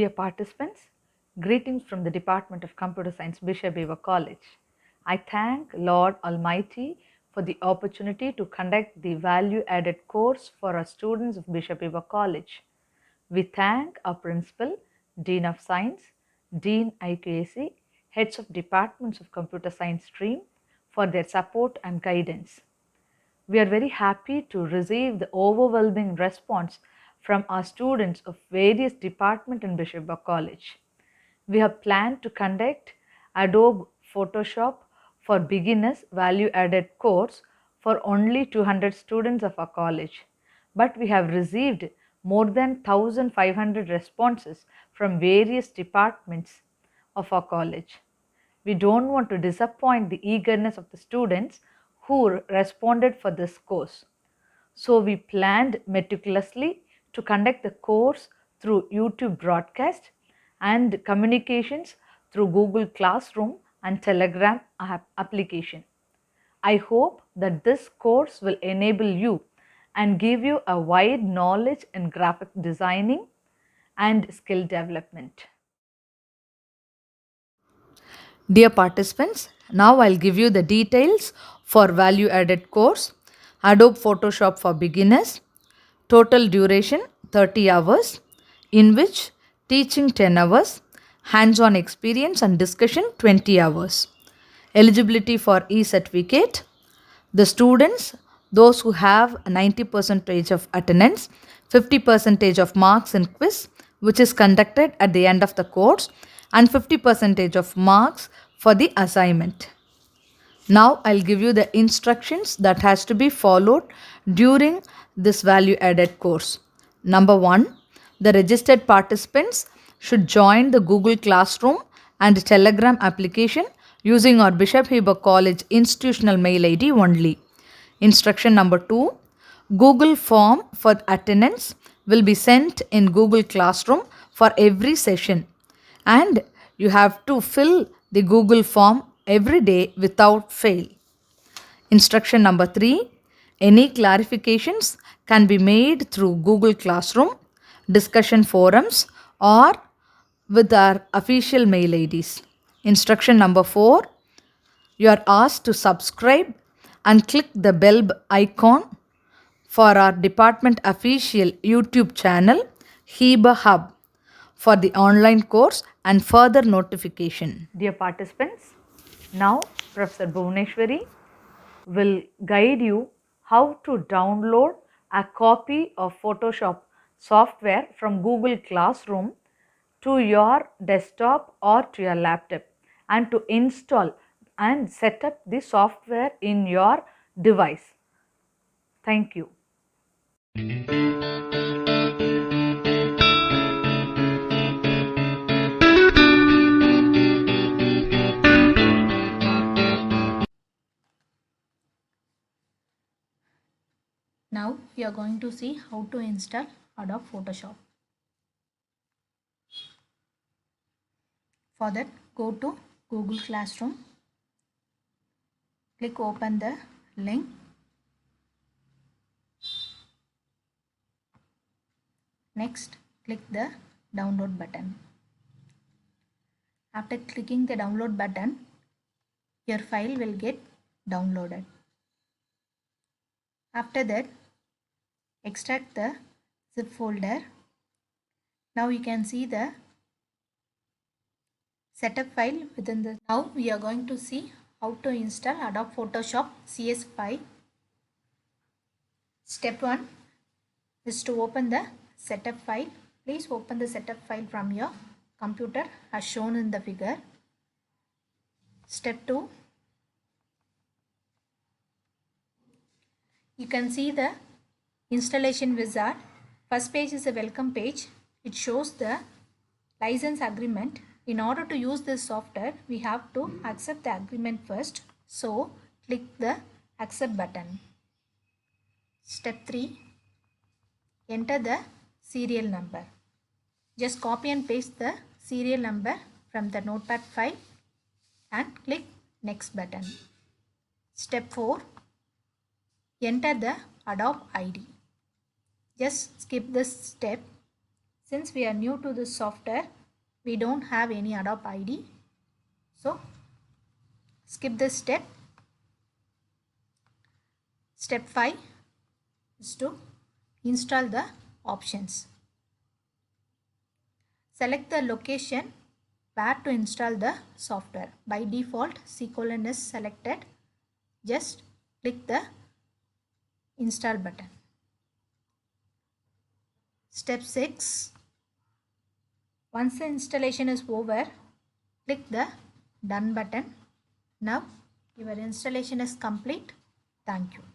Dear participants, greetings from the Department of Computer Science, Bishop Weaver College. I thank Lord Almighty for the opportunity to conduct the value added course for our students of Bishop Weaver College. We thank our principal, Dean of Science, Dean IQAC, heads of departments of Computer Science stream for their support and guidance. We are very happy to receive the overwhelming response from our students of various departments in Bishop College. We have planned to conduct Adobe Photoshop for Beginners value added course for only 200 students of our college, but we have received more than 1500 responses from various departments of our college. We don't want to disappoint the eagerness of the students who responded for this course. So we planned meticulously to conduct the course through YouTube broadcast and communications through Google Classroom and Telegram application. I hope that this course will enable you and give you a wide knowledge in graphic designing and skill development. Dear participants, now I'll give you the details for value added course Adobe Photoshop for beginners. Total duration 30 hours, in which teaching 10 hours, hands on experience and discussion 20 hours. Eligibility for e certificate. The students, those who have 90 percentage of attendance, 50 percentage of marks in quiz, which is conducted at the end of the course, and 50 percentage of marks for the assignment. Now I'll give you the instructions that has to be followed during this value added course. Number 1, the registered participants should join the Google Classroom and Telegram application using our Bishop Heber College institutional mail ID only. Instruction number 2, Google form for attendance will be sent in Google Classroom for every session, and you have to fill the Google form every day without fail. Instruction number 3, any clarifications can be made through Google Classroom, discussion forums, or with our official mail IDs. Instruction number 4, you are asked to subscribe and click the bell icon for our department official YouTube channel, Heber Hub, for the online course and further notification. Dear participants, now Professor Bhuvaneshwari will guide you how to download a copy of Photoshop software from Google Classroom to your desktop or to your laptop, and to install and set up the software in your device. Thank you. Now we are going to see how to install Adobe Photoshop. For that, go to Google Classroom, click open the link, next click the download button. After clicking the download button, your file will get downloaded. After that, extract the zip folder. Now you can see the setup file within the. Now we are going to see how to install Adobe Photoshop CS5. Step 1 is to open the setup file. Please open the setup file from your computer as shown in the figure. Step 2, you can see the installation wizard. First page is a welcome page. It shows the license agreement. In order to use this software, we have to accept the agreement first. So click the accept button. Step 3, enter the serial number. Just copy and paste the serial number from the notepad file and click next button. Step 4, enter the Adobe ID. Just skip this step Since we are new to this software, we don't have any Adobe ID. So skip this step. Step 5 is to install the options. Select the location where to install the software. By default, C: is selected. Just click the install button. Step 6. Once the installation is over, click the done button. Now your installation is complete. Thank you.